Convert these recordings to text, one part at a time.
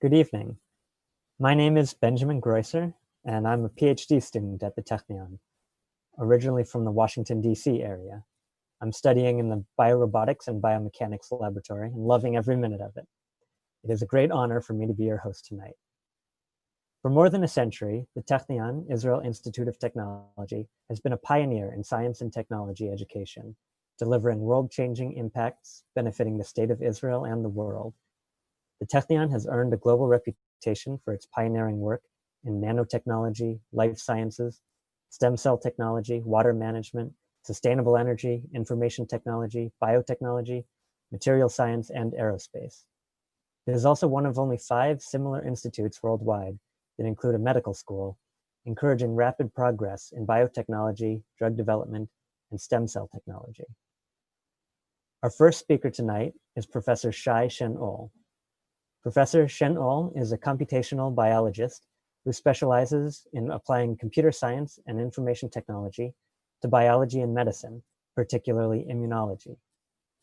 Good evening. My name is Benjamin Greusser, and I'm a PhD student at the Technion, originally from the Washington, D.C. area. I'm studying in the Biorobotics and Biomechanics Laboratory and loving every minute of it. It is a great honor for me to be your host tonight. For more than a century, the Technion, Israel Institute of Technology, has been a pioneer in science and technology education, delivering world-changing impacts benefiting the state of Israel and the world. The Technion has earned a global reputation for its pioneering work in nanotechnology, life sciences, stem cell technology, water management, sustainable energy, information technology, biotechnology, material science, and aerospace. It is also one of only 5 similar institutes worldwide that include a medical school, encouraging rapid progress in biotechnology, drug development, and stem cell technology. Our first speaker tonight is Professor Shai Shen-Ol. Professor Shen-Ol is a computational biologist who specializes in applying computer science and information technology to biology and medicine, particularly immunology.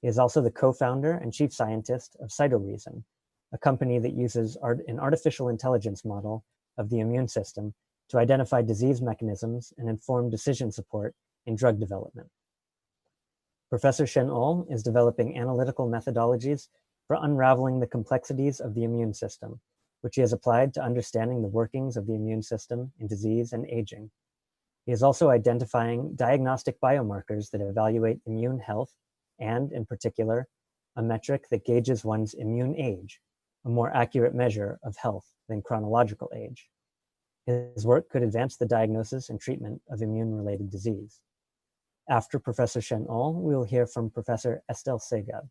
He is also the co-founder and chief scientist of CytoReason, a company that uses an artificial intelligence model of the immune system to identify disease mechanisms and inform decision support in drug development. Professor Shen-Ol is developing analytical methodologies for unraveling the complexities of the immune system, which he has applied to understanding the workings of the immune system in disease and aging. He is also identifying diagnostic biomarkers that evaluate immune health and, in particular, a metric that gauges one's immune age, a more accurate measure of health than chronological age. His work could advance the diagnosis and treatment of immune-related disease. After Professor Shen-Ol, we will hear from Professor Estelle Segal.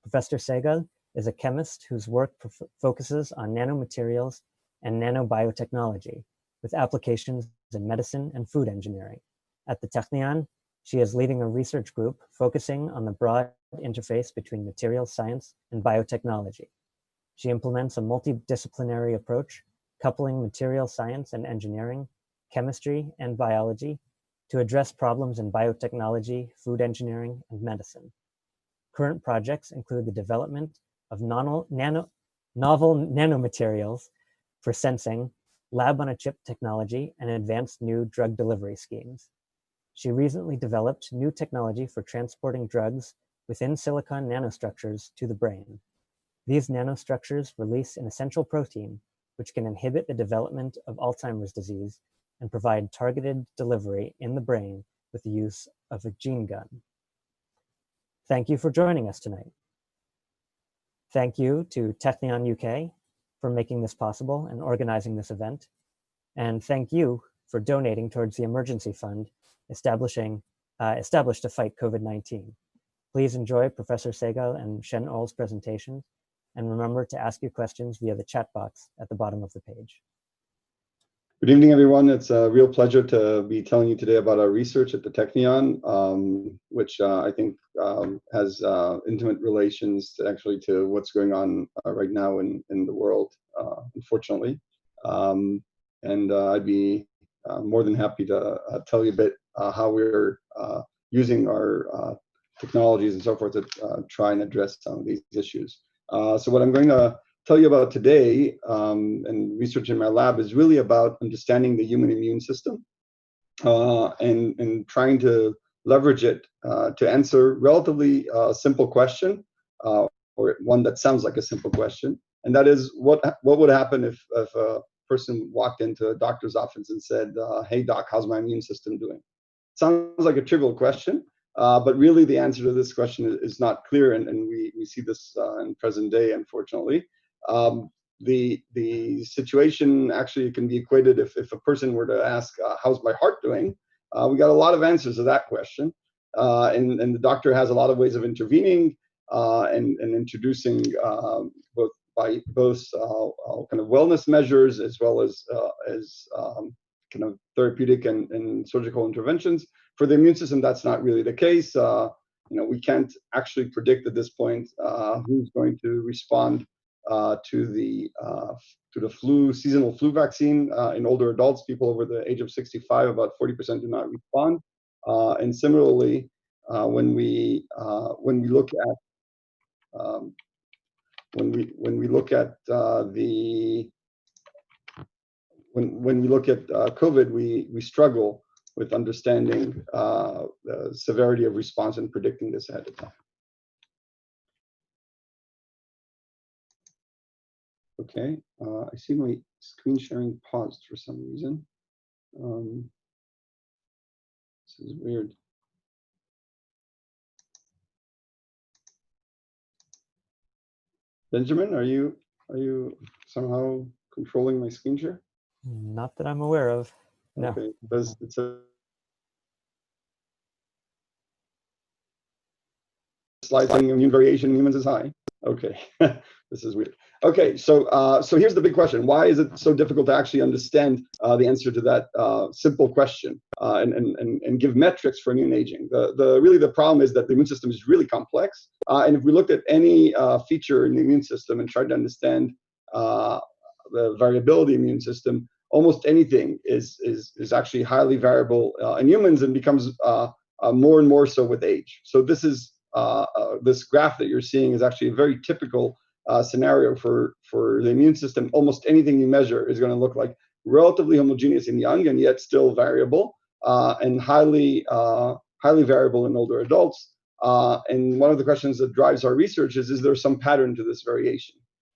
Professor Segal is a chemist whose work focuses on nanomaterials and nanobiotechnology, with applications in medicine and food engineering. At the Technion, she is leading a research group focusing on the broad interface between materials science and biotechnology. She implements a multidisciplinary approach, coupling material science and engineering, chemistry, and biology to address problems in biotechnology, food engineering, and medicine. Current projects include the development of novel nanomaterials for sensing, lab-on-a-chip technology, and advanced new drug delivery schemes. She recently developed new technology for transporting drugs within silicon nanostructures to the brain. These nanostructures release an essential protein, which can inhibit the development of Alzheimer's disease and provide targeted delivery in the brain with the use of a gene gun. Thank you for joining us tonight. Thank you to Technion UK for making this possible and organizing this event. And thank you for donating towards the emergency fund established to fight COVID-19. Please enjoy Professor Segal and Shen-Ol's presentations, and remember to ask your questions via the chat box at the bottom of the page. Good evening, everyone. It's a real pleasure to be telling you today about our research at the Technion, which I think has intimate relations to what's going on right now in the world, unfortunately. And I'd be more than happy to tell you a bit how we're using our technologies and so forth to try and address some of these issues. So what I'm going to tell you about today and research in my lab is really about understanding the human immune system and trying to leverage it to answer relatively simple question, or one that sounds like a simple question, and that is what would happen if a person walked into a doctor's office and said, "Hey doc, how's my immune system doing?" Sounds like a trivial question, but really the answer to this question is not clear, and we see this in present day, unfortunately. The situation actually can be equated if a person were to ask, how's my heart doing? We got a lot of answers to that question. And the doctor has a lot of ways of intervening and introducing both kind of wellness measures as well as kind of therapeutic and surgical interventions. For the immune system, that's not really the case. We can't actually predict at this point who's going to respond to the seasonal flu vaccine in older adults. People over the age of 65, about 40% do not respond. And similarly, when we look at when we look at when we look at COVID, we struggle with understanding the severity of response and predicting this ahead of time. Okay, I see my screen sharing paused for some reason. This is weird. Benjamin, are you somehow controlling my screen share? Not that I'm aware of. No. Okay, because it's a slide saying immune variation in humans is high. Okay, this is weird. Okay, so here's the big question: why is it so difficult to actually understand the answer to that simple question and give metrics for immune aging? Really the problem is that the immune system is really complex, and if we looked at any feature in the immune system and tried to understand the variability of the immune system, almost anything is actually highly variable in humans and becomes more and more so with age. So this is this graph that you're seeing is actually a very typical scenario for the immune system. Almost anything you measure is going to look like relatively homogeneous in young and yet still variable, and highly variable in older adults. And one of the questions that drives our research is there some pattern to this variation?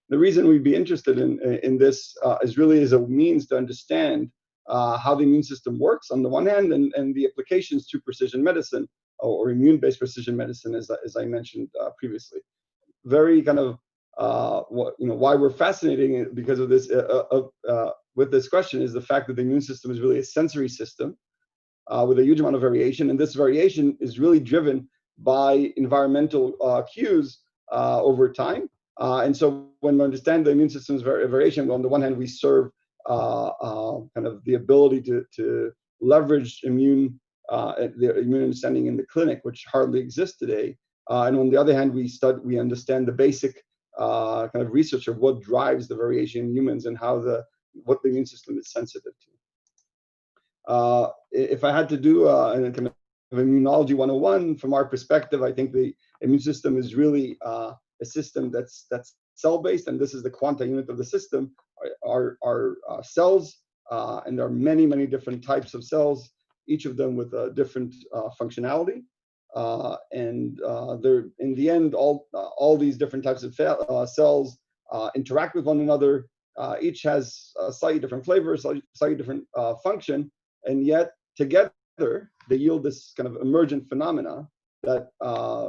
The reason we'd be interested in this is really as a means to understand how the immune system works on the one hand, and the applications to precision medicine or immune-based precision medicine, as I mentioned previously. Very kind of why we're fascinating because of this with this question is the fact that the immune system is really a sensory system with a huge amount of variation, and this variation is really driven by environmental cues over time. And so when we understand the immune system's variation, well, on the one hand, we serve kind of the ability to leverage the immune understanding in the clinic, which hardly exists today. And on the other hand, we understand the basic kind of research of what drives the variation in humans and what the immune system is sensitive to. If I had to do a kind of immunology 101 from our perspective, I think the immune system is really a system that's cell-based, and this is the quanta unit of the system. Are cells, and there are many different types of cells, each of them with a different functionality. And they're in the end, all these different types of cells interact with one another. Each has a slightly different flavor, slightly different function, and yet together they yield this kind of emergent phenomena that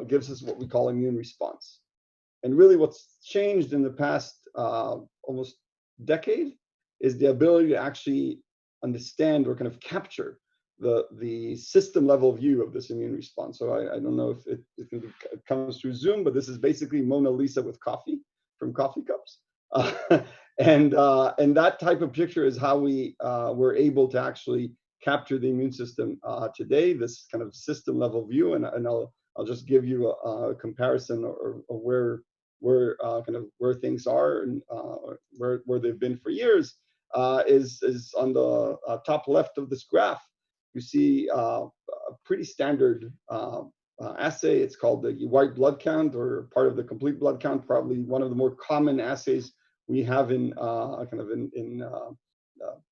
gives us what we call immune response. And really what's changed in the past almost decade is the ability to actually understand or kind of capture the system level view of this immune response. So I don't know if it comes through Zoom, but this is basically Mona Lisa with coffee from coffee cups. And that type of picture is how we were able to actually capture the immune system today, this kind of system level view. And I'll just give you a comparison of where things are and where they've been for years. Is on the top left of this graph. You see a pretty standard assay. It's called the white blood count, or part of the complete blood count. Probably one of the more common assays we have in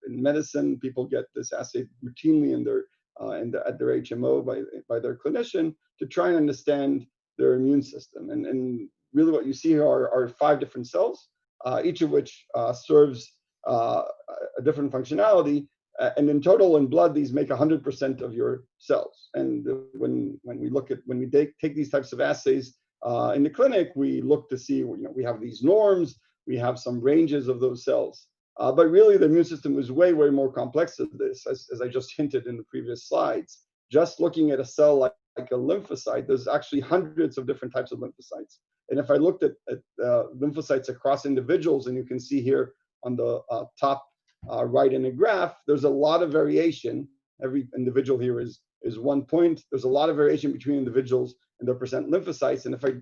medicine. People get this assay routinely at their HMO by their clinician to try and understand their immune system. And really, what you see here are 5 different cells, each of which serves a different functionality. And in total, in blood, these make 100% of your cells. And when we take these types of assays in the clinic, we look to see, we have these norms, we have some ranges of those cells. But really, the immune system is way more complex than this, as I just hinted in the previous slides. Just looking at a cell like a lymphocyte, there's actually hundreds of different types of lymphocytes. And if I looked at lymphocytes across individuals, and you can see here on the top right in a graph, there's a lot of variation. Every individual here is 1 point. There's a lot of variation between individuals and their percent lymphocytes. And if I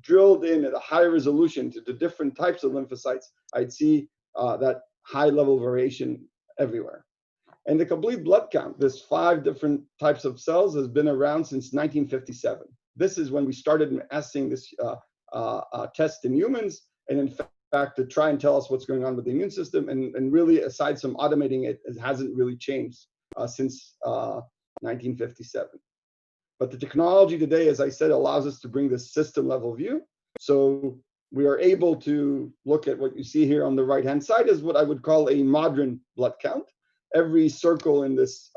drilled in at a high resolution to the different types of lymphocytes, I'd see that high level variation everywhere. And the complete blood count, this 5 different types of cells, has been around since 1957. This is when we started assaying this test in humans. and in fact to try and tell us what's going on with the immune system. And really, aside from automating it, it hasn't really changed since 1957. But the technology today, as I said, allows us to bring this system level view. So we are able to look at what you see here on the right-hand side is what I would call a modern blood count. Every circle in this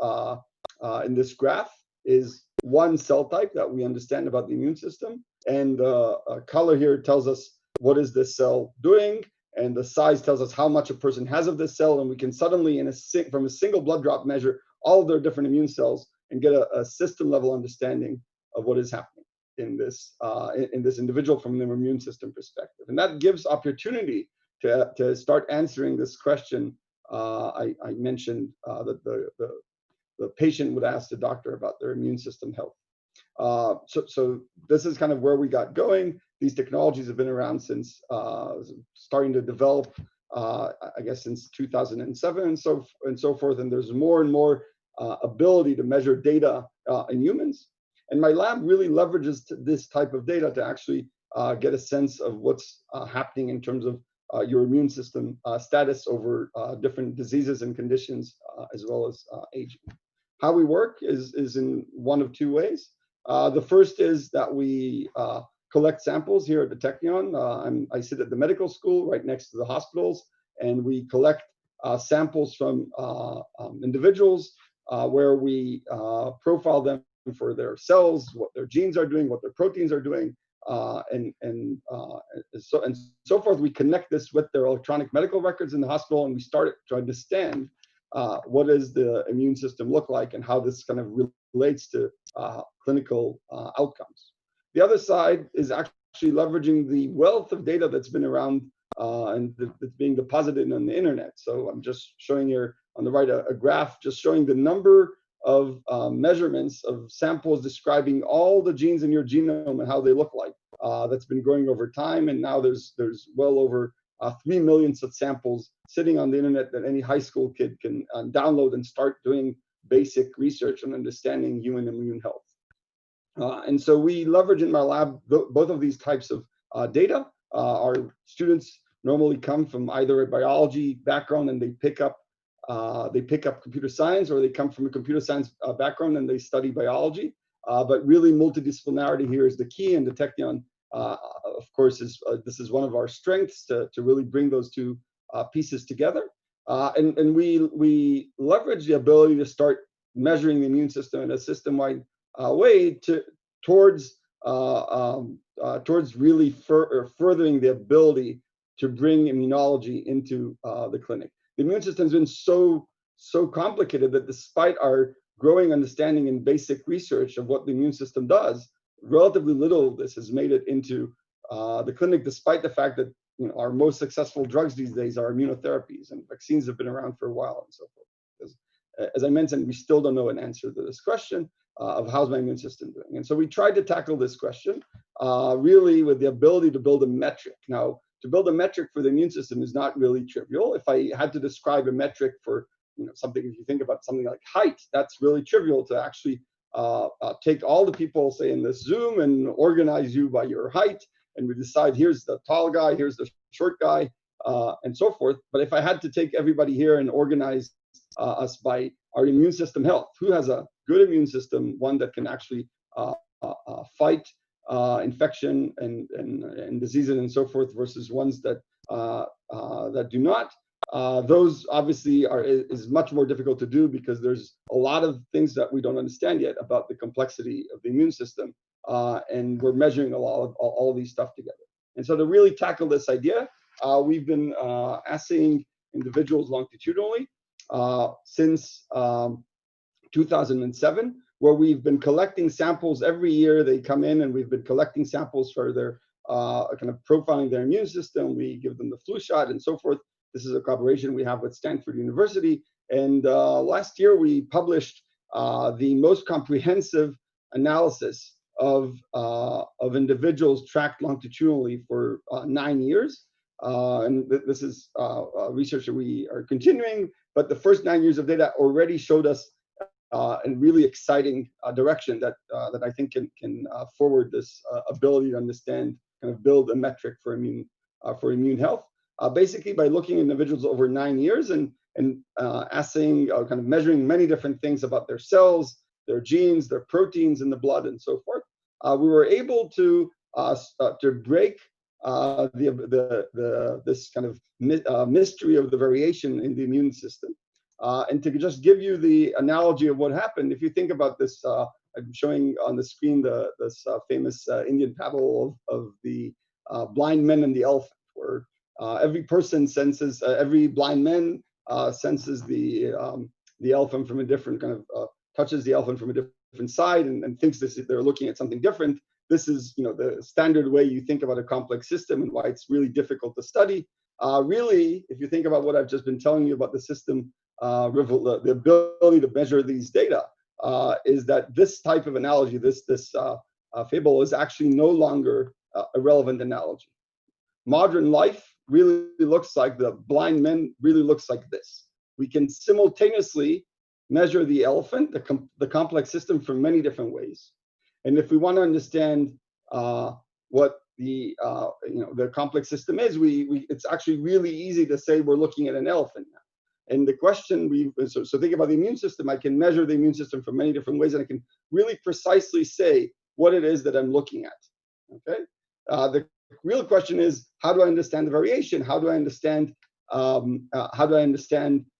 graph is one cell type that we understand about the immune system. And the color here tells us what is this cell doing, and the size tells us how much a person has of this cell. And we can suddenly, from a single blood drop, measure all of their different immune cells and get a system level understanding of what is happening in this individual from an immune system perspective. And that gives opportunity to start answering this question I mentioned that the patient would ask the doctor about their immune system health. So this is kind of where we got going. These technologies have been around since starting to develop, I guess, since 2007 and so forth. And there's more and more ability to measure data in humans. And my lab really leverages this type of data to actually get a sense of what's happening in terms of your immune system status over different diseases and conditions, as well as aging. How we work is in one of two ways. The first is that we collect samples here at the Technion. I sit at the medical school right next to the hospitals, and we collect samples from individuals where we profile them for their cells, what their genes are doing, what their proteins are doing, and so forth. We connect this with their electronic medical records in the hospital, and we start to understand what does the immune system look like and how this kind of relates to clinical outcomes. The other side is actually leveraging the wealth of data that's been around and that's being deposited on the internet. So I'm just showing here on the right a graph just showing the number of measurements of samples describing all the genes in your genome and how they look like. That's been growing over time, and now there's well over 3 million such samples sitting on the internet that any high school kid can download and start doing basic research on understanding human immune health. And so we leverage in my lab both of these types of data. Our students normally come from either a biology background and they pick up computer science, or they come from a computer science background and they study biology. But really, multidisciplinarity here is the key, and the Technion, of course, this is one of our strengths to really bring those two pieces together. And we leverage the ability to start measuring the immune system in a system-wide way towards really furthering the ability to bring immunology into the clinic. The immune system has been so complicated that despite our growing understanding and basic research of what the immune system does, relatively little of this has made it into the clinic, despite the fact that our most successful drugs these days are immunotherapies, and vaccines have been around for a while and so forth. Because, as I mentioned, we still don't know an answer to this question of how's my immune system doing. And so we tried to tackle this question really with the ability to build a metric. Now, to build a metric for the immune system is not really trivial. If I had to describe a metric for something, if you think about something like height, that's really trivial to actually take all the people, say, in this Zoom and organize you by your height, and we decide here's the tall guy, here's the short guy, and so forth. But if I had to take everybody here and organize us by our immune system health, who has a good immune system, one that can actually fight infection and diseases and so forth, versus ones that do not. Those obviously is much more difficult to do because there's a lot of things that we don't understand yet about the complexity of the immune system, and we're measuring all these stuff together. And so to really tackle this idea, we've been assaying individuals longitudinally since 2007, where we've been collecting samples every year. They come in and we've been collecting samples for their kind of profiling their immune system. We give them the flu shot and so forth. This is a collaboration we have with Stanford University. And last year we published the most comprehensive analysis of individuals tracked longitudinally for 9 years. And this is research that we are continuing, but the first 9 years of data already showed us in really exciting direction that I think can forward this ability to understand, kind of build a metric for immune for immune health, basically by looking at individuals over 9 years and assaying, kind of measuring many different things about their cells, their genes, their proteins in the blood, and so forth. We were able to break this kind of mystery of the variation in the immune system. And to just give you the analogy of what happened, if you think about this, I'm showing on the screen this famous Indian parable of the blind men and the elephant, where every person senses, every blind man senses the elephant from a different kind of, touches the elephant from a different side and thinks they're looking at something different. This is, the standard way you think about a complex system and why it's really difficult to study. Really, if you think about what I've just been telling you about the system, the ability to measure these data, is that this type of analogy, this fable, is actually no longer a relevant analogy. Modern life really looks like, the blind men really looks like this. We can simultaneously measure the elephant, the complex system, from many different ways. And if we want to understand what the complex system is, it's actually really easy to say we're looking at an elephant now. And the question so think about the immune system. I can measure the immune system from many different ways, and I can really precisely say what it is that I'm looking at. Okay. The real question is, how do I understand the variation? How do I understand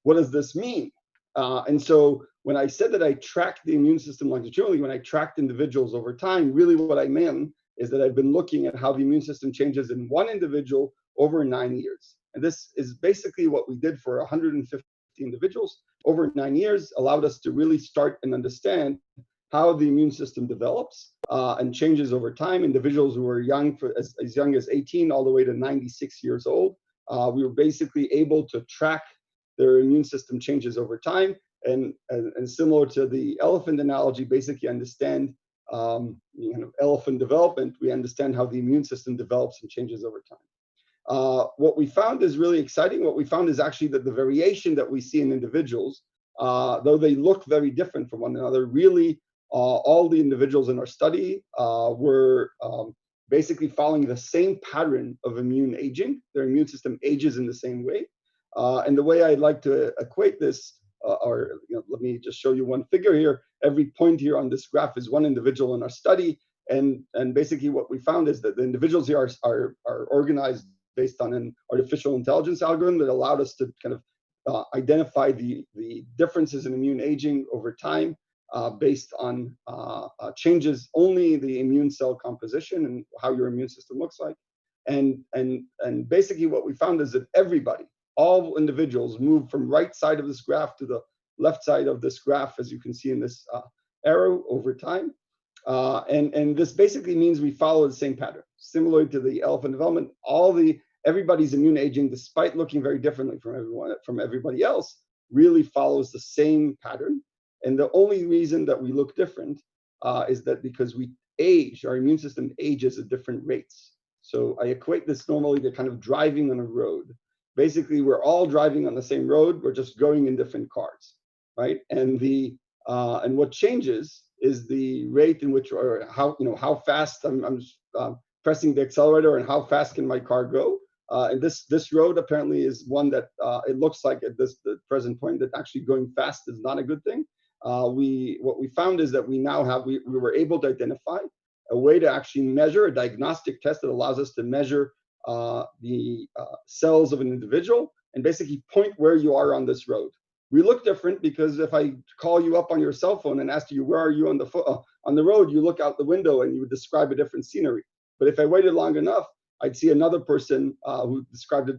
what does this mean? And so when I said that I tracked the immune system longitudinally, when I tracked individuals over time, really what I meant is that I've been looking at how the immune system changes in one individual over 9 years. And this is basically what we did for 150 individuals over 9 years, allowed us to really start and understand how the immune system develops and changes over time. Individuals who were young, as young as 18 all the way to 96 years old, we were basically able to track their immune system changes over time, and similar to the elephant analogy, basically understand elephant development. We understand how the immune system develops and changes over time. What we found is really exciting. What we found is actually that the variation that we see in individuals, though they look very different from one another, really all the individuals in our study were basically following the same pattern of immune aging. Their immune system ages in the same way. And the way I'd like to equate this, let me just show you one figure here. Every point here on this graph is one individual in our study. And basically what we found is that the individuals here are organized based on an artificial intelligence algorithm that allowed us to kind of identify the differences in immune aging over time based on changes only in the immune cell composition and how your immune system looks like. And basically what we found is that all individuals move from right side of this graph to the left side of this graph, as you can see in this arrow, over time. And this basically means we follow the same pattern. Similar to the elephant development, everybody's immune aging, despite looking very differently from everybody else, really follows the same pattern. And the only reason that we look different is that because we age, our immune system ages at different rates. So I equate this normally to kind of driving on a road. Basically, we're all driving on the same road. We're just going in different cars, right? And what changes is the rate in which, or how fast I'm pressing the accelerator and how fast can my car go. And this road apparently is one that it looks like at the present point that actually going fast is not a good thing. What we found is that we were able to identify a way to actually measure a diagnostic test that allows us to measure the cells of an individual and basically point where you are on this road. We look different because if I call you up on your cell phone and ask you where are you on the road, you look out the window and you would describe a different scenery. But if I waited long enough, I'd see another person who described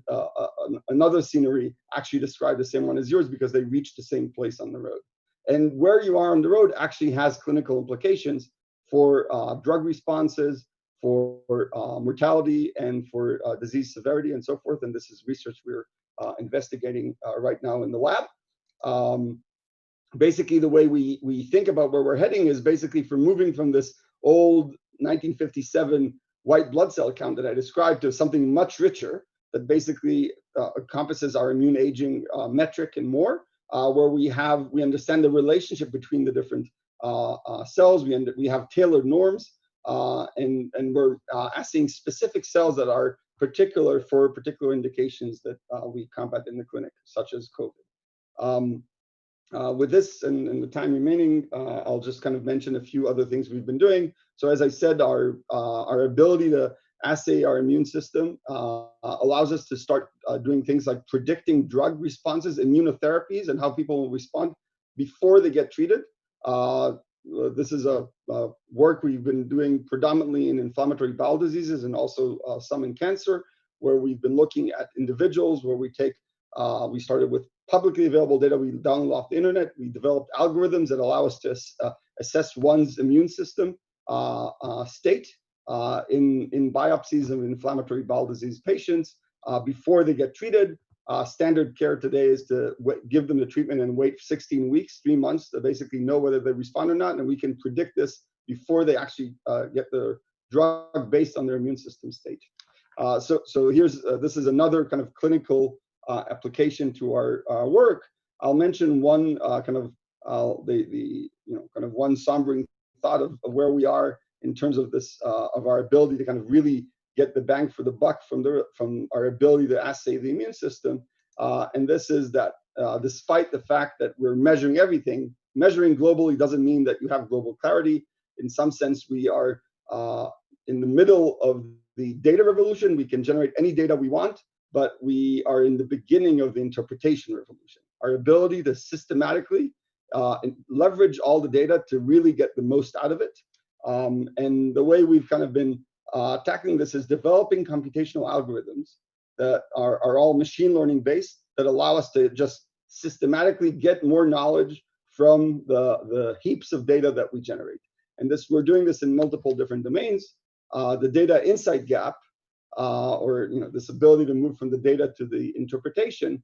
another scenery actually describe the same one as yours because they reached the same place on the road. And where you are on the road actually has clinical implications for drug responses, for mortality, and for disease severity, and so forth. And this is research we're investigating right now in the lab. Basically, the way we think about where we're heading is basically from moving from this old 1957 white blood cell count that I described to something much richer that basically encompasses our immune aging metric and more, where we understand the relationship between the different cells. We have tailored norms. And we're assaying specific cells that are particular for particular indications that we combat in the clinic, such as COVID. With this and the time remaining, I'll just kind of mention a few other things we've been doing. So as I said, our ability to assay our immune system allows us to start doing things like predicting drug responses, immunotherapies, and how people will respond before they get treated. This is a work we've been doing predominantly in inflammatory bowel diseases and also some in cancer, where we've been looking at individuals where we take, we started with publicly available data we download off the internet. We developed algorithms that allow us to assess one's immune system state in biopsies of inflammatory bowel disease patients before they get treated. Standard care today is to give them the treatment and wait 16 weeks, 3 months, to basically know whether they respond or not. And we can predict this before they actually get the drug based on their immune system state. So here's, this is another kind of clinical application to our work. I'll mention one kind of kind of one sombering thought of where we are in terms of this of our ability to kind of really get the bang for the buck from our ability to assay the immune system. And this is that despite the fact that we're measuring everything, measuring globally doesn't mean that you have global clarity. In some sense, we are in the middle of the data revolution. We can generate any data we want, but we are in the beginning of the interpretation revolution. Our ability to systematically leverage all the data to really get the most out of it. And the way we've kind of been tackling this is developing computational algorithms that are all machine learning based, that allow us to just systematically get more knowledge from the heaps of data that we generate. And we're doing this in multiple different domains. The data insight gap, or this ability to move from the data to the interpretation,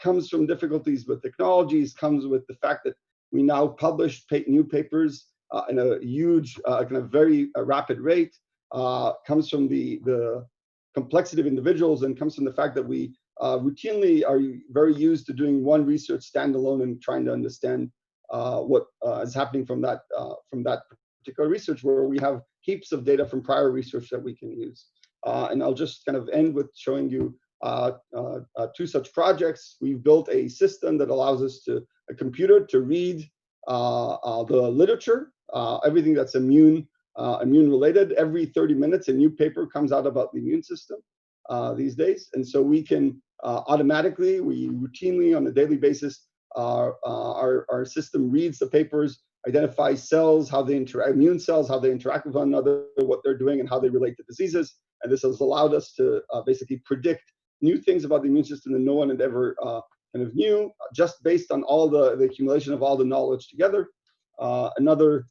comes from difficulties with technologies, comes with the fact that we now publish new papers in a huge, kind of very rapid rate, comes from the complexity of individuals, and comes from the fact that we routinely are very used to doing one research standalone and trying to understand what is happening from that particular research, where we have heaps of data from prior research that we can use. And I'll just kind of end with showing you two such projects. We've built a system that allows a computer to read the literature, everything that's immune related. Every 30 minutes, a new paper comes out about the immune system these days. And so we can automatically, we routinely on a daily basis, our system reads the papers, identifies cells, how they interact, immune cells, how they interact with one another, what they're doing, and how they relate to diseases. And this has allowed us to basically predict new things about the immune system that no one had ever kind of knew, just based on all the accumulation of all the knowledge together. Another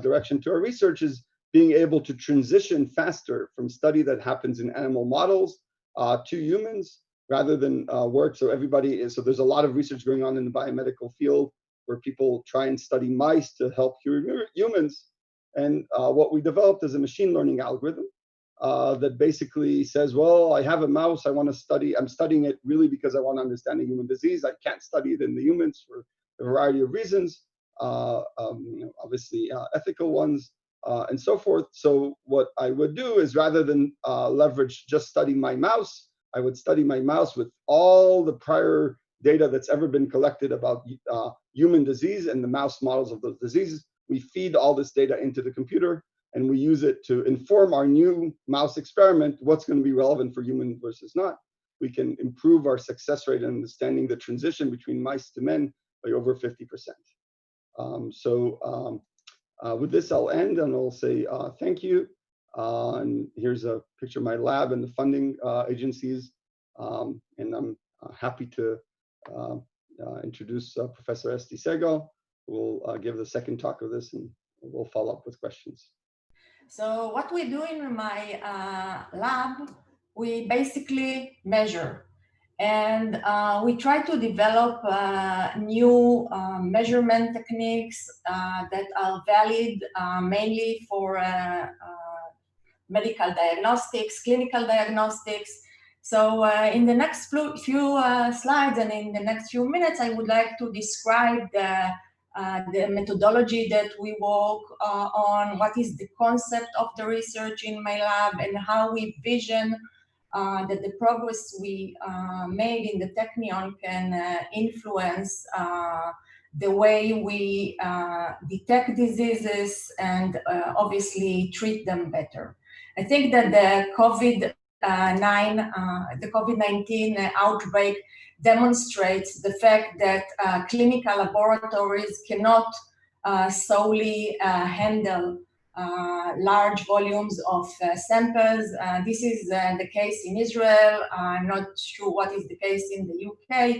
direction to our research is being able to transition faster from study that happens in animal models to humans, rather than work. So there's a lot of research going on in the biomedical field where people try and study mice to help cure humans. And what we developed is a machine learning algorithm that basically says, well, I have a mouse I want to study. I'm studying it really because I want to understand a human disease. I can't study it in the humans for a variety of reasons, obviously ethical ones, and so forth. So what I would do is, rather than leverage just studying my mouse, I would study my mouse with all the prior data that's ever been collected about human disease and the mouse models of those diseases. We feed all this data into the computer, and we use it to inform our new mouse experiment what's going to be relevant for human versus not. We can improve our success rate in understanding the transition between mice to men by over 50%. With this, I'll end, and I'll say thank you. And here's a picture of my lab and the funding agencies. And I'm happy to introduce Professor Esti Segal, who will give the second talk of this, and we'll follow up with questions. So what we do in my lab, we basically measure. And we try to develop new measurement techniques that are valid mainly for medical diagnostics, clinical diagnostics. So in the next few slides and in the next few minutes, I would like to describe the methodology that we work on, what is the concept of the research in my lab, and how we vision that the progress we made in the Technion can influence the way we detect diseases and obviously treat them better. I think that the COVID-19 outbreak demonstrates the fact that clinical laboratories cannot solely handle large volumes of samples. This is the case in Israel. I'm not sure what is the case in the UK,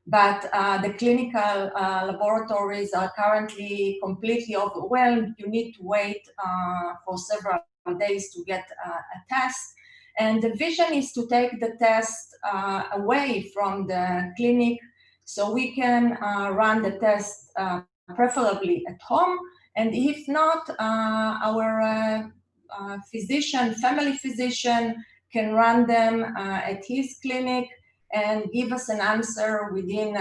but the clinical laboratories are currently completely overwhelmed. You need to wait for several days to get a test. And the vision is to take the test away from the clinic so we can run the test preferably at home. And if not, our family physician can run them at his clinic and give us an answer within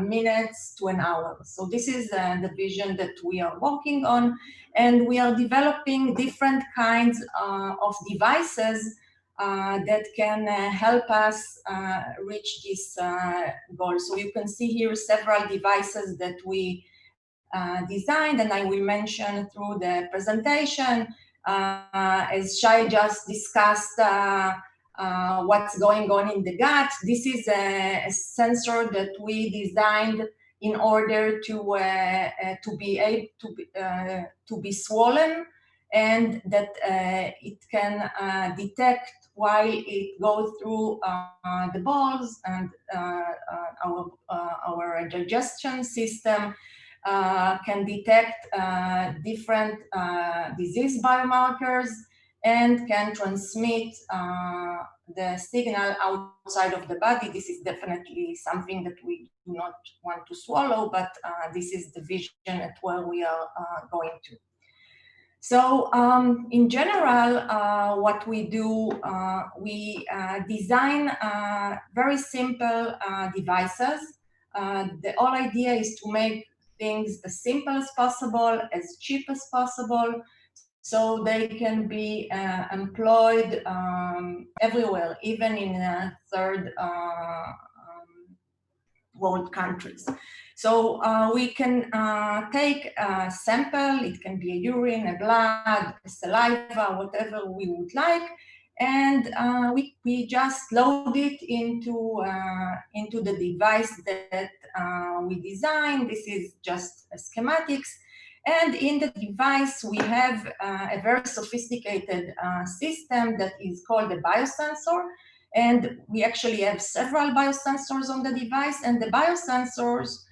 minutes to an hour. So this is the vision that we are working on. And we are developing different kinds of devices that can help us reach this goal. So you can see here several devices that we designed, and I will mention through the presentation. As Shai just discussed, what's going on in the gut. This is a sensor that we designed in order to be swollen, and that it can detect while it goes through the balls, and our digestion system can detect different disease biomarkers and can transmit the signal outside of the body. This is definitely something that we do not want to swallow, but this is the vision at where we are going to. So in general, what we do, we design very simple devices. The whole idea is to make things as simple as possible, as cheap as possible, so they can be employed everywhere, even in third world countries. So we can take a sample, it can be a urine, a blood, a saliva, whatever we would like, and we just load it into the device that we designed. This is just schematics. And in the device, we have a very sophisticated system that is called a biosensor. And we actually have several biosensors on the device, and the biosensors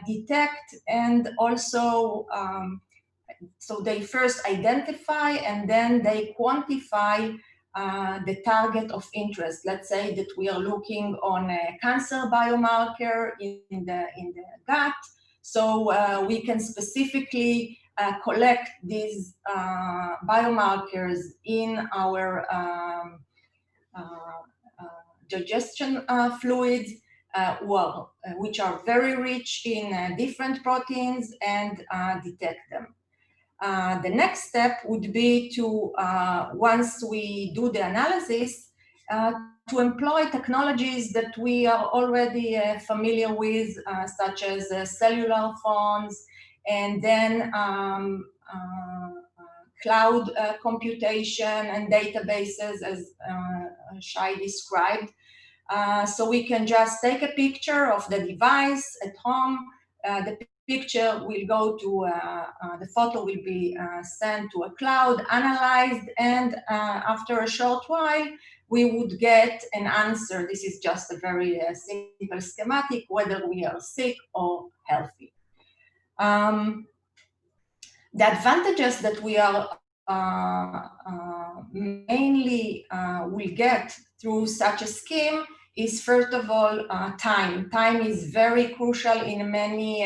detect and also, so they first identify and then they quantify the target of interest. Let's say that we are looking on a cancer biomarker in the gut. So we can specifically collect these biomarkers in our digestion fluids, which are very rich in different proteins, and detect them. The next step would be to, once we do the analysis, to employ technologies that we are already familiar with, such as cellular phones, and then cloud computation and databases, as Shai described. So we can just take a picture of the device at home. The picture will go to, the photo will be sent to a cloud, analyzed, and after a short while, we would get an answer. This is just a very simple schematic, whether we are sick or healthy. The advantages that we are mainly will get through such a scheme is, first of all, time. Time is very crucial in many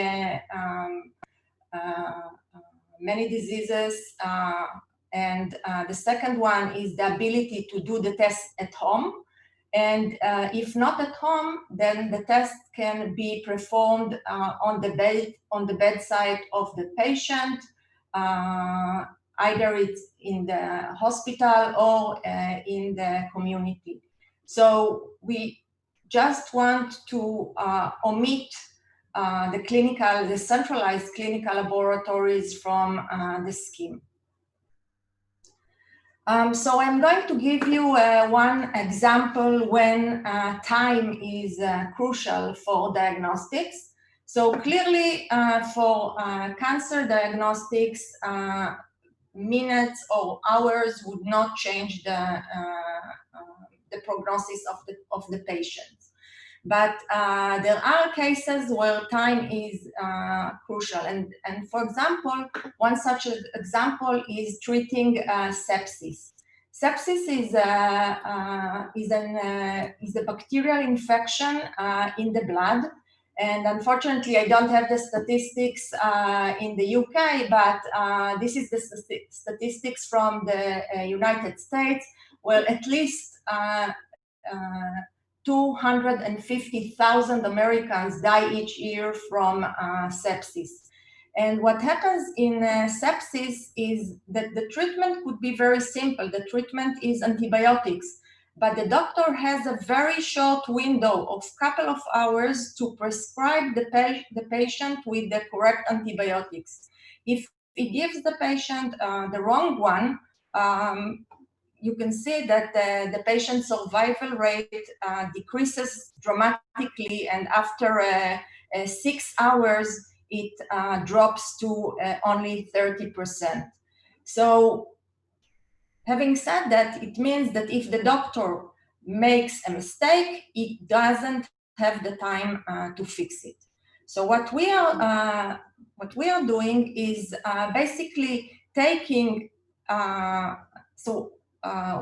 diseases. And the second one is the ability to do the test at home. And if not at home, then the test can be performed on the bedside of the patient, either it's in the hospital or in the community. So we just want to omit the centralized clinical laboratories from the scheme. So I'm going to give you one example when time is crucial for diagnostics. So clearly for cancer diagnostics, minutes or hours would not change the prognosis of the patient. But there are cases where time is crucial. And for example, one such example is treating sepsis. Sepsis is a bacterial infection in the blood. And unfortunately, I don't have the statistics in the UK, but this is the statistics from the United States, where at least 250,000 Americans die each year from sepsis. And what happens in sepsis is that the treatment could be very simple. The treatment is antibiotics, but the doctor has a very short window of couple of hours to prescribe the patient with the correct antibiotics. If he gives the patient the wrong one, you can see that the patient's survival rate decreases dramatically, and after 6 hours, it drops to only 30%. So having said that, it means that if the doctor makes a mistake, it doesn't have the time to fix it. So what we are doing is basically taking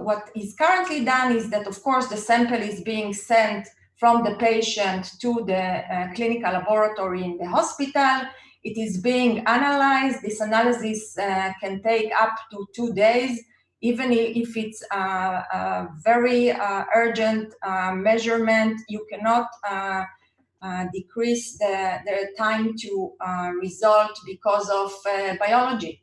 what is currently done is that, of course, the sample is being sent from the patient to the clinical laboratory in the hospital. It is being analyzed. This analysis can take up to 2 days, even if it's a very urgent measurement. You cannot decrease the time to result because of biology.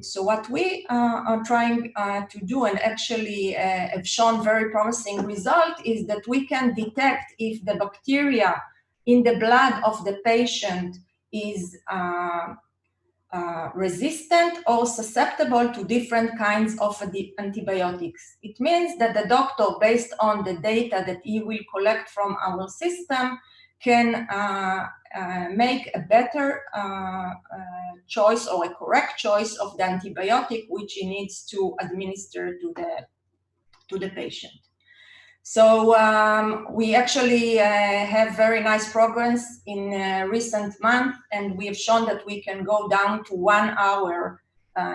So what we are trying to do, and actually have shown very promising result, is that we can detect if the bacteria in the blood of the patient is resistant or susceptible to different kinds of antibiotics. It means that the doctor, based on the data that he will collect from our system, can make a better choice or a correct choice of the antibiotic which he needs to administer to the patient. So we actually have very nice progress in recent months, and we have shown that we can go down to 1 hour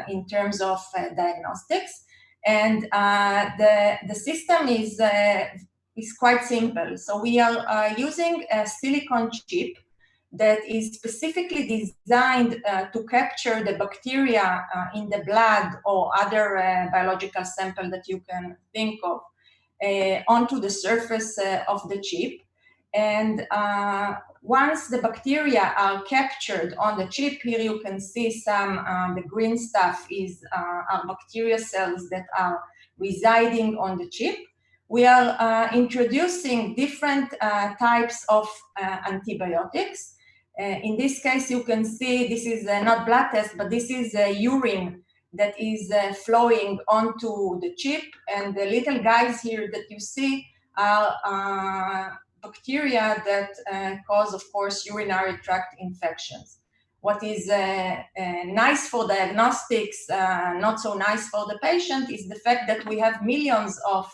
in terms of diagnostics. And the system is quite simple. So we are using a silicon chip that is specifically designed to capture the bacteria in the blood or other biological sample that you can think of onto the surface of the chip. And once the bacteria are captured on the chip, here you can see some, the green stuff is our bacteria cells that are residing on the chip. We are introducing different types of antibiotics. In this case, you can see this is not blood test, but this is urine that is flowing onto the chip. And the little guys here that you see are bacteria that cause, of course, urinary tract infections. What is nice for diagnostics, not so nice for the patient, is the fact that we have millions of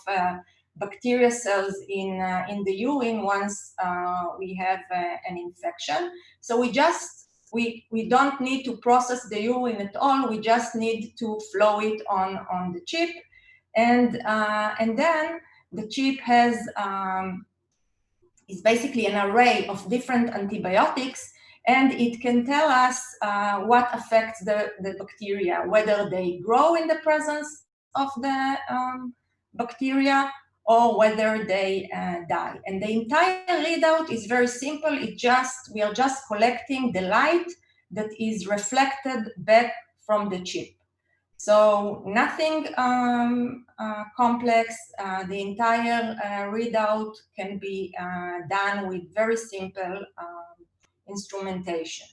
bacteria cells in the urine once we have an infection. So we don't need to process the urine at all. We just need to flow it on the chip, and then the chip has is basically an array of different antibiotics, and it can tell us what affects the bacteria, whether they grow in the presence of the bacteria or whether they die. And the entire readout is very simple. We are just collecting the light that is reflected back from the chip. So nothing complex. The entire readout can be done with very simple instrumentation.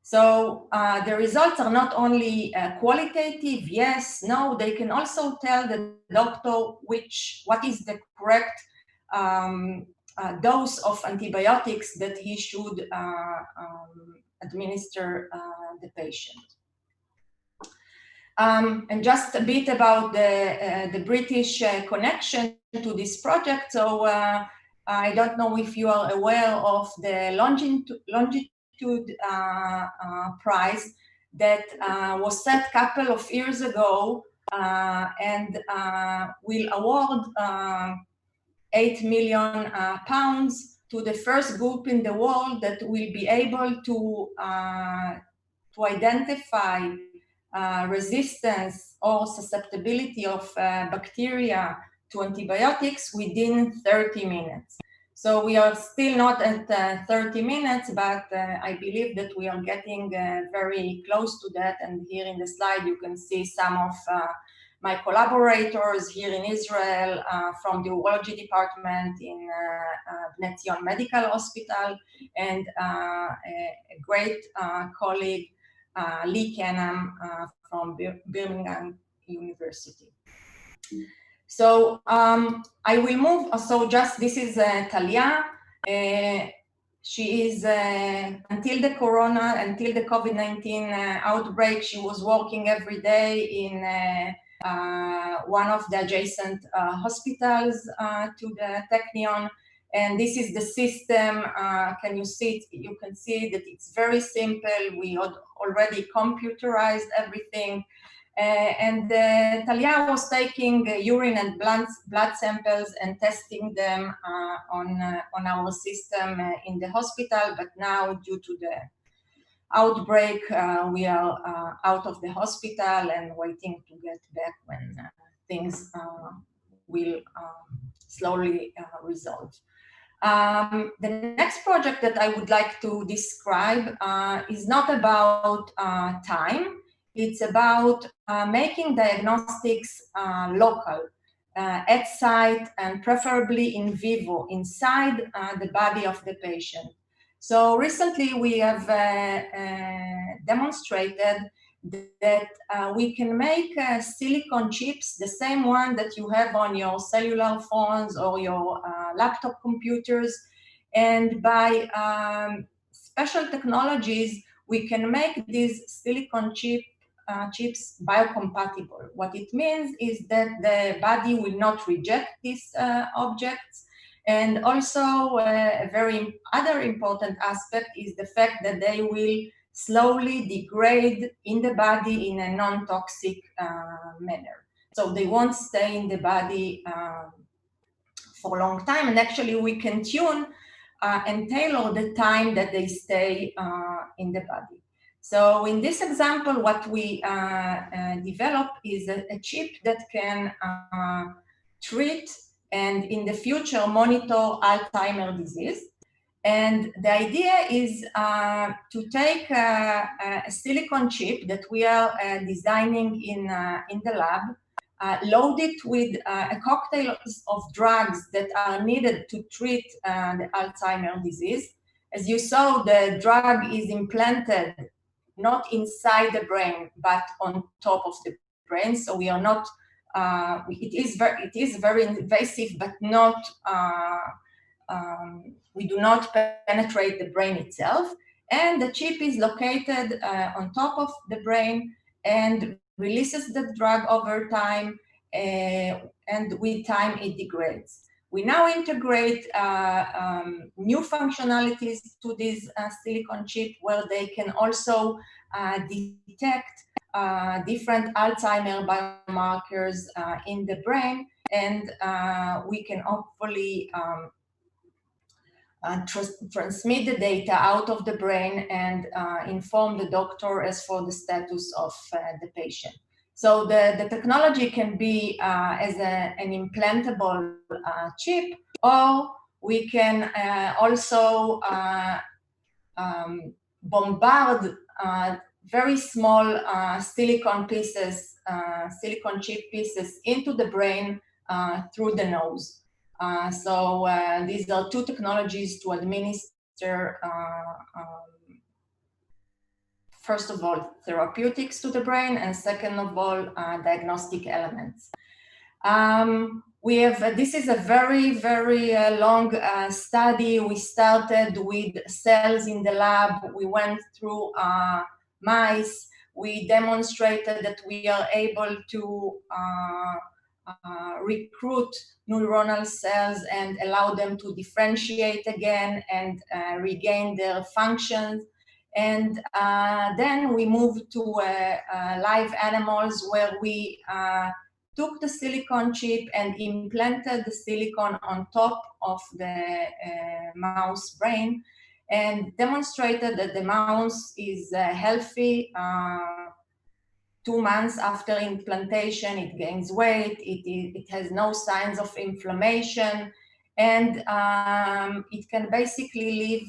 So the results are not only qualitative, yes, no, they can also tell the doctor what is the correct dose of antibiotics that he should administer the patient. And just a bit about the British connection to this project. So I don't know if you are aware of the Longitude prize that was set a couple of years ago and will award £8 million to the first group in the world that will be able to identify resistance or susceptibility of bacteria to antibiotics within 30 minutes. So we are still not at 30 minutes, but I believe that we are getting very close to that. And here in the slide, you can see some of my collaborators here in Israel from the urology department in Bnei Zion Medical Hospital, and a great colleague, Lee Canham from Birmingham University. So I will move. So just this is Talia. She is until the COVID-19 outbreak, she was working every day in one of the adjacent hospitals to the Technion. And this is the system. Can you see it? You can see that it's very simple. We had already computerized everything. And Talia was taking urine and blood samples and testing them on our system in the hospital. But now, due to the outbreak, we are out of the hospital and waiting to get back when things will slowly resolve. The next project that I would like to describe is not about time. It's about making diagnostics local, at site, and preferably in vivo, inside the body of the patient. So recently we have demonstrated that we can make silicon chips, the same one that you have on your cellular phones or your laptop computers, and by special technologies, we can make these silicon chips biocompatible. What it means is that the body will not reject these objects. And also a very other important aspect is the fact that they will slowly degrade in the body in a non-toxic manner. So they won't stay in the body for a long time. And actually we can tune and tailor the time that they stay in the body. So in this example, what we develop is a chip that can treat and in the future monitor Alzheimer's disease. And the idea is to take a silicon chip that we are designing in the lab, load it with a cocktail of drugs that are needed to treat the Alzheimer's disease. As you saw, the drug is implanted not inside the brain, but on top of the brain. So we are not, it is very invasive, but not, we do not penetrate the brain itself. And the chip is located on top of the brain and releases the drug over time, and with time it degrades. We now integrate new functionalities to this silicon chip where they can also detect different Alzheimer's biomarkers in the brain, and we can hopefully transmit the data out of the brain and inform the doctor as for the status of the patient. So the technology can be as an implantable chip, or we can also bombard very small silicon pieces silicon chip pieces into the brain through the nose. So these are two technologies to administer, first of all, therapeutics to the brain, and second of all, diagnostic elements. This is a very, very long study. We started with cells in the lab. We went through mice. We demonstrated that we are able to recruit neuronal cells and allow them to differentiate again and regain their functions. And then we moved to live animals where we took the silicon chip and implanted the silicon on top of the mouse brain and demonstrated that the mouse is healthy. 2 months after implantation, it gains weight, it has no signs of inflammation, and it can basically live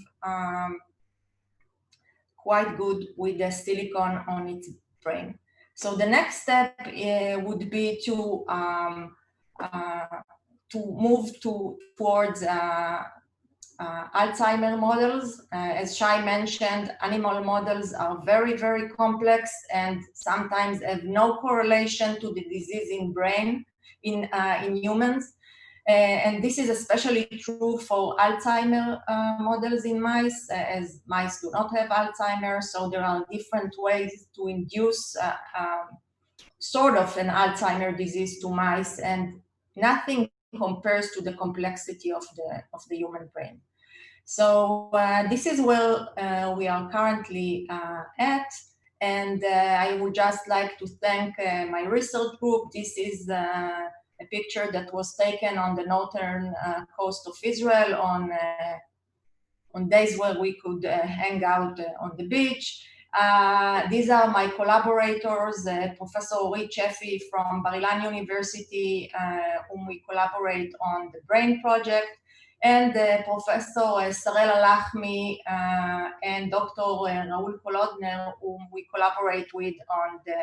quite good with the silicon on its brain. So the next step would be to move towards Alzheimer models. As Shai mentioned, animal models are very, very complex and sometimes have no correlation to the disease in brain in humans. And this is especially true for Alzheimer models in mice, as mice do not have Alzheimer, so there are different ways to induce sort of an Alzheimer disease to mice, and nothing compares to the complexity of the human brain. So this is where we are currently at, and I would just like to thank my research group. This is a picture that was taken on the northern coast of Israel on days where we could hang out on the beach. These are my collaborators, Professor Orit Sheffi from Bar-Ilan University, whom we collaborate on the BRAIN project, and Professor Sarel Alachmi and Dr. Raul Kolodner, whom we collaborate with on the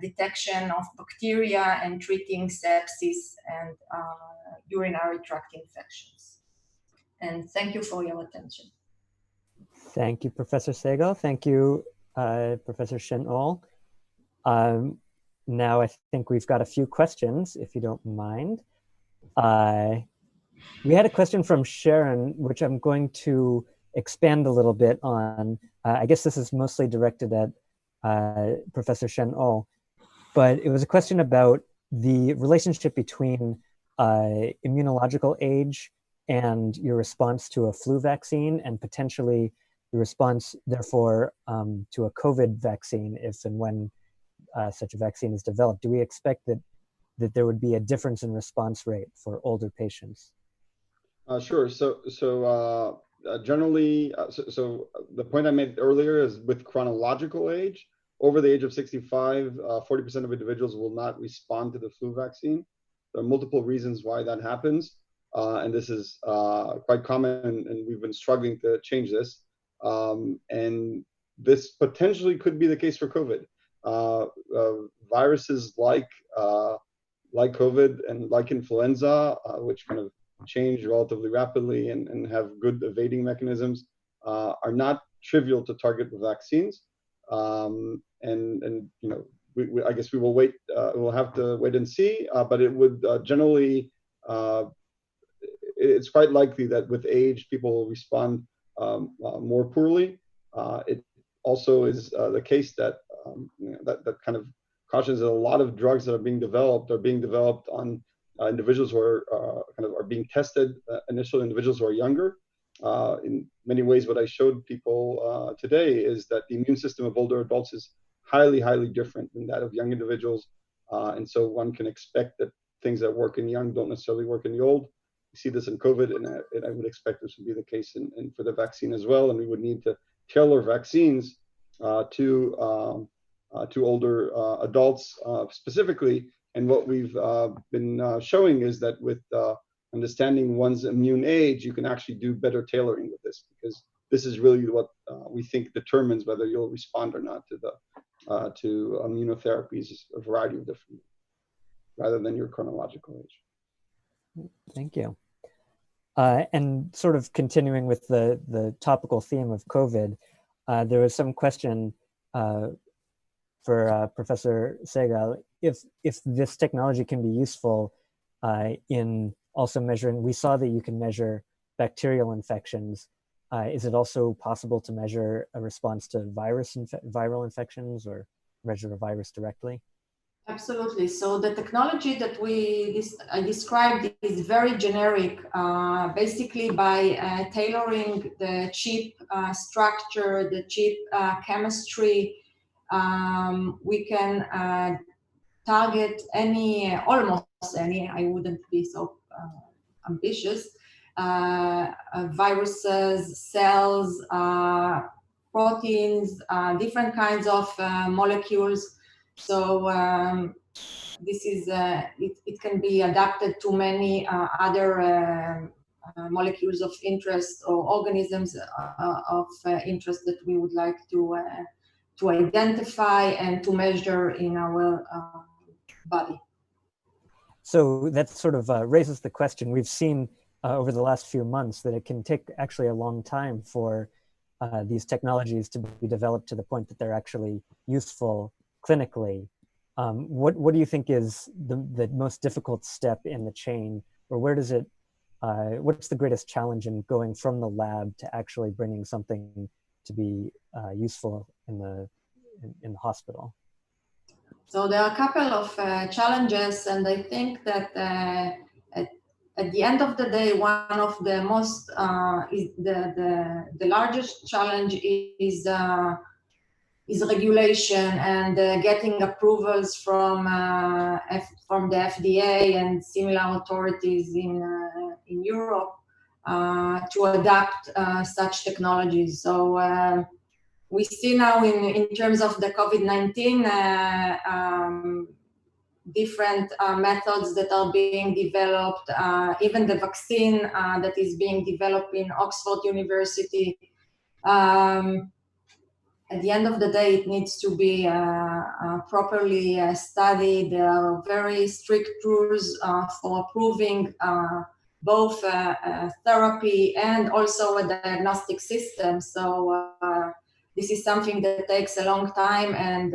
detection of bacteria and treating sepsis and urinary tract infections. And thank you for your attention. Thank you, Professor Segal. Thank you, Professor Shen-Ol. Now I think we've got a few questions, if you don't mind. We had a question from Sharon, which I'm going to expand a little bit on. I guess this is mostly directed at Professor Shen-Ol, but it was a question about the relationship between immunological age and your response to a flu vaccine, and potentially the response, therefore, to a COVID vaccine, if and when such a vaccine is developed. Do we expect that there would be a difference in response rate for older patients? Sure. So generally, so the point I made earlier is with chronological age, over the age of 65, 40% of individuals will not respond to the flu vaccine. There are multiple reasons why that happens. And this is quite common, and we've been struggling to change this. And this potentially could be the case for COVID. Viruses like COVID and like influenza, which kind of change relatively rapidly and have good evading mechanisms, are not trivial to target with vaccines. And you know, I guess we will wait. We'll have to wait and see. But it would generally. It's quite likely that with age, people will respond more poorly. It also is the case that that kind of cautions that a lot of drugs that are being developed on individuals who are are being tested initially, individuals who are younger. In many ways, what I showed people today is that the immune system of older adults is highly, highly different than that of young individuals. And so one can expect that things that work in young don't necessarily work in the old. We see this in COVID, and I would expect this would be the case in for the vaccine as well. And we would need to tailor vaccines to older adults specifically. And what we've been showing is that with understanding one's immune age, you can actually do better tailoring with this, because this is really what we think determines whether you'll respond or not to to immunotherapies, a variety of different, rather than your chronological age. Thank you. And sort of continuing with the topical theme of COVID, there was some question for Professor Segal, if this technology can be useful in also measuring, we saw that you can measure bacterial infections. Is it also possible to measure a response to viral infections or measure a virus directly? Absolutely. So the technology that I described is very generic. Basically, by tailoring the chip structure, the chip chemistry, we can target almost any. I wouldn't be so ambitious. Viruses, cells, proteins, different kinds of molecules. So this is it can be adapted to many other molecules of interest or organisms of interest that we would like to identify and to measure in our body. So that sort of raises the question. We've seen over the last few months that it can take actually a long time for these technologies to be developed to the point that they're actually useful clinically. What do you think is the most difficult step in the chain, or where does it, what's the greatest challenge in going from the lab to actually bringing something to be useful in the hospital? So there are a couple of challenges, and I think that at the end of the day, one of the most is the largest challenge is regulation and getting approvals from the FDA and similar authorities in Europe to adapt such technologies. So we see now in terms of the COVID-19 different methods that are being developed, even the vaccine that is being developed in Oxford University. At the end of the day, it needs to be properly studied. There are very strict rules for approving both therapy and also a diagnostic system. So this is something that takes a long time, and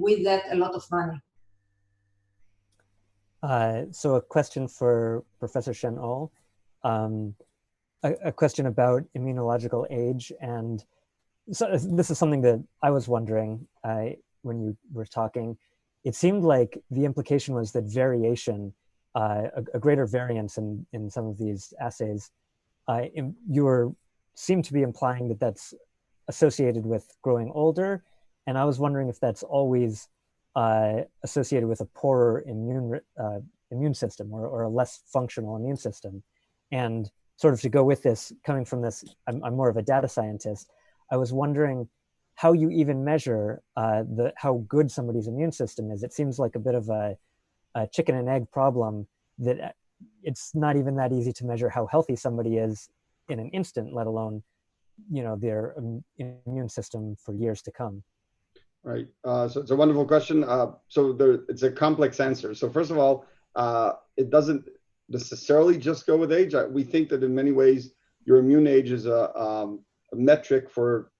with that, a lot of money. So a question for Professor Shen-Ol, a question about immunological age. And so this is something that I was wondering when you were talking. It seemed like the implication was that variation, a greater variance in some of these assays, you seem to be implying that that's associated with growing older. And I was wondering if that's always associated with a poorer immune system or a less functional immune system. And sort of to go with this, coming from this, I'm more of a data scientist. I was wondering how you even measure how good somebody's immune system is. It seems like a bit of a chicken and egg problem, that it's not even that easy to measure how healthy somebody is in an instant, let alone, their immune system for years to come. Right. So it's a wonderful question. It's a complex answer. So first of all, it doesn't necessarily just go with age. We think that in many ways, your immune age is a metric for,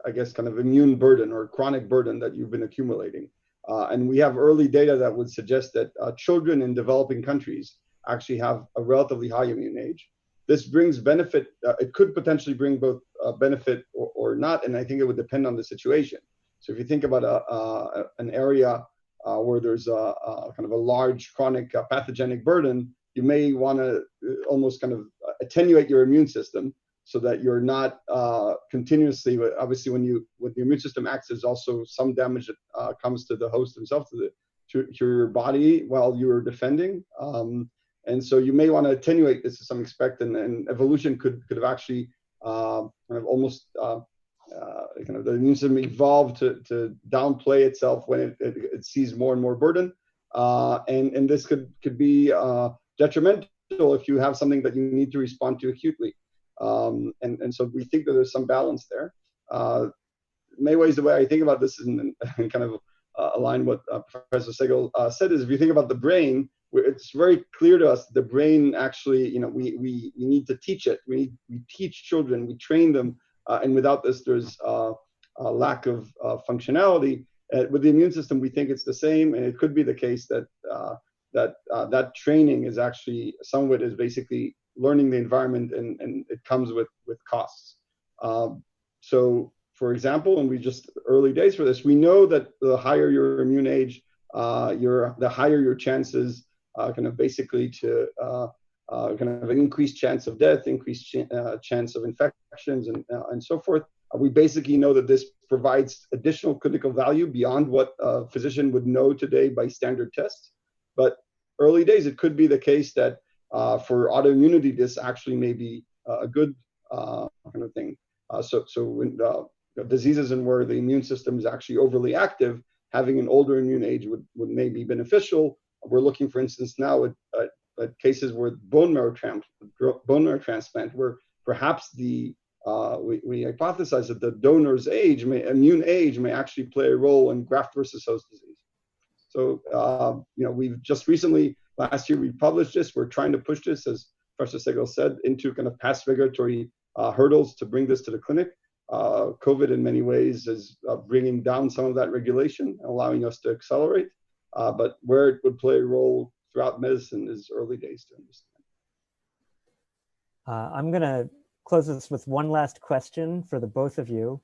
I guess, kind of immune burden or chronic burden that you've been accumulating. And we have early data that would suggest that children in developing countries actually have a relatively high immune age. This brings benefit. It could potentially bring both benefit or not, and I think it would depend on the situation. So if you think about an area where there's a kind of a large chronic pathogenic burden, you may want to almost kind of attenuate your immune system so that you're not continuously. Obviously, when the immune system acts, there's also some damage that comes to the host himself, to your body while you're defending. And so you may want to attenuate this to some extent, and evolution could have actually kind of almost kind of the immune system evolved to downplay itself when it sees more and more burden, and this could be detrimental if you have something that you need to respond to acutely, and so we think that there's some balance there. many ways, the way I think about this is in kind of align what Professor Segal said is, if you think about the brain, it's very clear to us that the brain actually, you know, we need to teach it. We teach children, we train them, and without this, there's a lack of functionality. With the immune system, we think it's the same, and it could be the case that that training is actually, some of it is basically learning the environment, and it comes with costs. So, for example, and we just early days for this, we know that the higher your immune age, the higher your chances, kind of basically to kind of an increased chance of death, increased chance of infections, and so forth. We basically know that this provides additional clinical value beyond what a physician would know today by standard tests. But early days, it could be the case that for autoimmunity, this actually may be a good kind of thing. So when diseases in where the immune system is actually overly active, having an older immune age would may be beneficial. We're looking, for instance, now at cases where bone marrow transplant, where perhaps we hypothesize that the donor's immune age may actually play a role in graft versus host disease. So, you know, we've just recently, last year, we published this. We're trying to push this, as Professor Segal said, into kind of past regulatory hurdles to bring this to the clinic. COVID, in many ways, is bringing down some of that regulation, allowing us to accelerate. But where it would play a role throughout medicine is early days to understand. I'm going to close this with one last question for the both of you,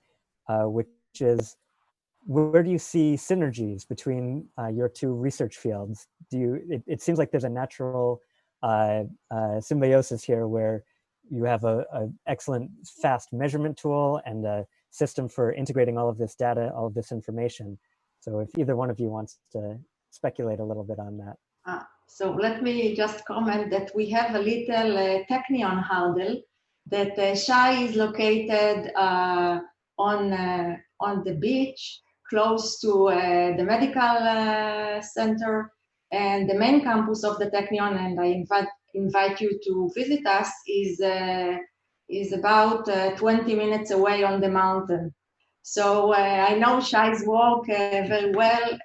which is, where do you see synergies between your two research fields? It seems like there's a natural symbiosis here, where you have an excellent fast measurement tool and a system for integrating all of this data, all of this information. So if either one of you wants to speculate a little bit on that. So let me just comment that we have a little Technion hurdle that Shai is located on the beach, close to the medical center, and the main campus of the Technion, and I invite you to visit us, is about 20 minutes away on the mountain. So I know Shai's work very well,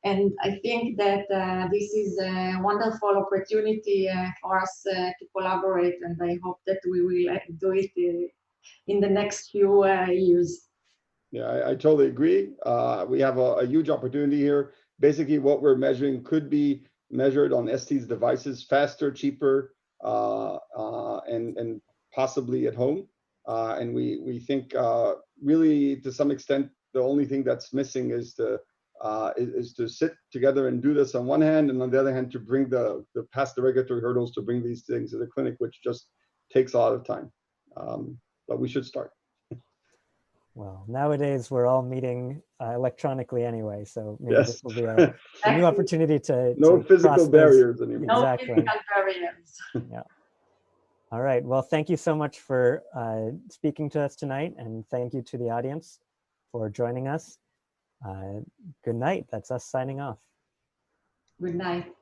and I think that this is a wonderful opportunity for us to collaborate, and I hope that we will do it in the next few years. Yeah, I totally agree. We have a huge opportunity here. Basically, what we're measuring could be measured on ST's devices faster, cheaper, and possibly at home. And we think really, to some extent, the only thing that's missing is to sit together and do this on one hand, and on the other hand, to bring past the regulatory hurdles to bring these things to the clinic, which just takes a lot of time. But we should start. Well, nowadays we're all meeting electronically anyway, so maybe Yes. This will be a new opportunity to No physical barriers anymore. Exactly. No physical barriers. Yeah. All right. Well, thank you so much for speaking to us tonight, and thank you to the audience for joining us. Good night. That's us signing off. Good night.